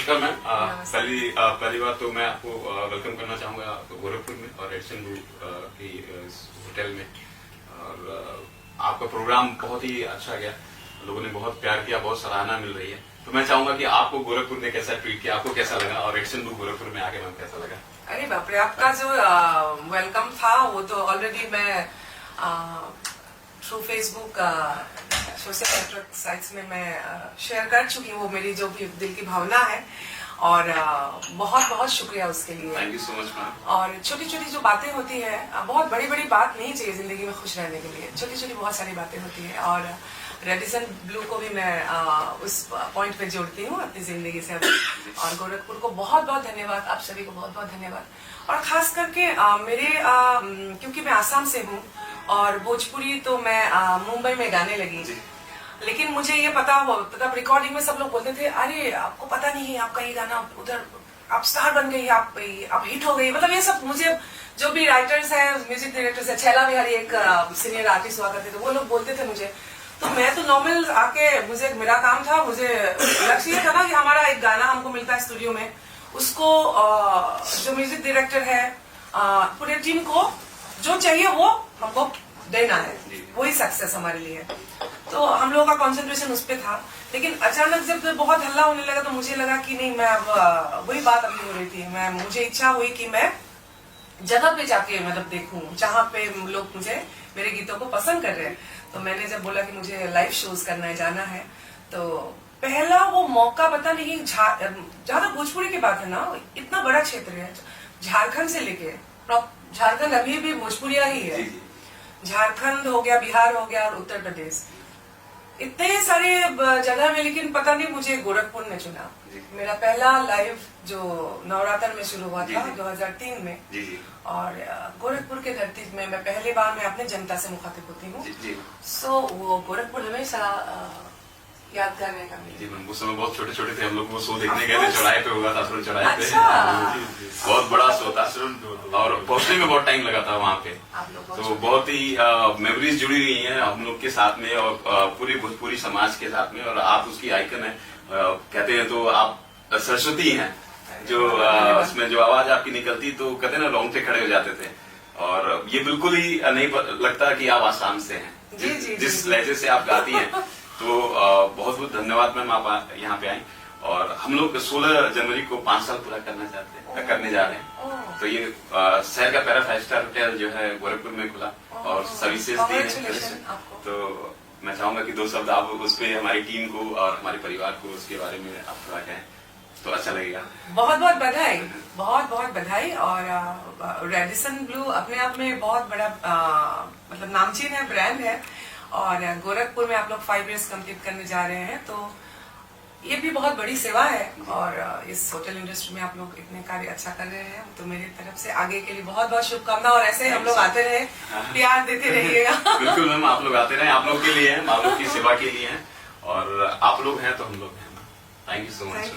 नमस्कार मैम। पहली बार तो मैं आपको वेलकम करना चाहूंगा गोरखपुर में और रेडिसन ब्लू की होटल में। और आपका प्रोग्राम बहुत ही अच्छा गया, लोगों ने बहुत प्यार किया, बहुत सराहना मिल रही है। तो मैं चाहूंगा कि आपको गोरखपुर ने कैसा ट्रीट किया, आपको कैसा लगा, और रेडिसन ब्लू गोरखपुर में आके मैम कैसा लगा? अरे बाप रे, आपका जो वेलकम था वो तो ऑलरेडी मैं through Facebook social network sites में मैं शेयर कर चुकी हूँ। वो मेरी जो भी दिल की भावना है, और बहुत बहुत शुक्रिया उसके लिए। Thank you so much ma'am. और छोटी छोटी जो बातें होती है, बहुत बड़ी बड़ी बात नहीं चाहिए जिंदगी में खुश रहने के लिए, छोटी छोटी बहुत सारी बातें होती है। और रेडिसन ब्लू को भी मैं उस पॉइंट पे जोड़ती हूँ अपनी जिंदगी से। और गोरखपुर को बहुत बहुत धन्यवाद, आप सभी को बहुत बहुत धन्यवाद। और खास करके मेरे क्योंकि मैं आसाम से हूँ और भोजपुरी तो मैं मुंबई में गाने लगी, लेकिन मुझे ये पता तब रिकॉर्डिंग में सब लोग बोलते थे, अरे आपको पता नहीं है, आपका ये गाना उधर आप स्टार बन गई, आप हिट हो गई। मतलब ये सब मुझे जो भी राइटर्स है, म्यूजिक डायरेक्टर्स है, छैला बिहारी एक सीनियर आर्टिस्ट हुआ करते थे, वो लोग बोलते थे मुझे। तो मैं तो नॉर्मल आके, मुझे मेरा काम था, मुझे लक्ष्य ये था ना कि हमारा एक गाना हमको मिलता है स्टूडियो में, उसको जो म्यूजिक डायरेक्टर है, पूरे टीम को जो चाहिए वो हमको देना है, वही सक्सेस हमारे लिए है। तो हम लोगों का कंसंट्रेशन उस पे था। लेकिन अचानक जब बहुत हल्ला होने लगा तो मुझे लगा कि नहीं, मैं अब वही बात अभी हो रही थी, मुझे इच्छा हुई कि मैं जगह पे जाके मतलब देखूं जहाँ पे लोग मुझे मेरे गीतों को पसंद कर रहे हैं। तो मैंने जब बोला कि मुझे लाइव शोज करना है, जाना है, तो पहला वो मौका पता नहीं, ज्यादा भोजपुरी की बात है ना, इतना बड़ा क्षेत्र है, झारखंड से लेके झारखंड अभी भी भोजपुरिया ही है, झारखंड हो गया, बिहार हो गया, और उत्तर प्रदेश, इतने सारे जगह में, लेकिन पता नहीं मुझे गोरखपुर ने चुना। मेरा पहला लाइव जो नवरात्र में शुरू हुआ था 2003 में, और गोरखपुर के धरती में मैं पहली बार मैं अपने जनता से मुखातिब होती हूँ। सो वो गोरखपुर हमेशा यादगार रहेगा मेरे। जी मैम, उस समय बहुत छोटे छोटे थे हम लोग, वो शो देखने गए थे, चौराहे पे होगा था, चौराहे पे। अच्छा। बहुत बड़ा शो था और पहुंचने में बहुत टाइम लगा था वहाँ पे। तो बहुत ही मेमोरीज जुड़ी हुई हैं हम लोग के साथ में, और पूरी भोजपुरी समाज के साथ में। और आप उसकी आइकन है, कहते हैं तो आप सरस्वती हैं, जो उसमें जो आवाज आपकी निकलती तो कहते हैं ना, रोंगटे खड़े हो जाते थे। और ये बिल्कुल ही नहीं लगता कि आप आसाम से हैं, जिस लहजे से आप गाती हैं। तो बहुत बहुत धन्यवाद मैम, आप यहाँ पे आए। और हम लोग 16 जनवरी को 5 साल पूरा करने जा रहे हैं। तो ये शहर का पहला 5 स्टार होटल जो है गोरखपुर में खुला, और सर्विसेज दी है। तो मैं चाहूंगा कि 2 शब्द आप उस पे हमारी टीम को और हमारे परिवार को उसके बारे में आप थोड़ा कहें तो अच्छा लगेगा। बहुत बहुत बधाई, बहुत बहुत बधाई। और रेडिसन ब्लू अपने आप में बहुत बड़ा मतलब नामचीन है, ब्रांड है। और गोरखपुर में आप लोग 5 इयर्स कंप्लीट करने जा रहे हैं, तो ये भी बहुत बड़ी सेवा है। और इस होटल इंडस्ट्री में आप लोग इतने कार्य अच्छा कर रहे हैं, तो मेरी तरफ से आगे के लिए बहुत बहुत शुभकामना। और ऐसे हम लोग आते रहे, प्यार देते रहिएगा। बिल्कुल मैम, आप लोग आते रहे, आप लोग के लिए हैं, आप लोग की सेवा के लिए हैं, और आप लोग हैं तो हम लोग हैं। Thank you so much.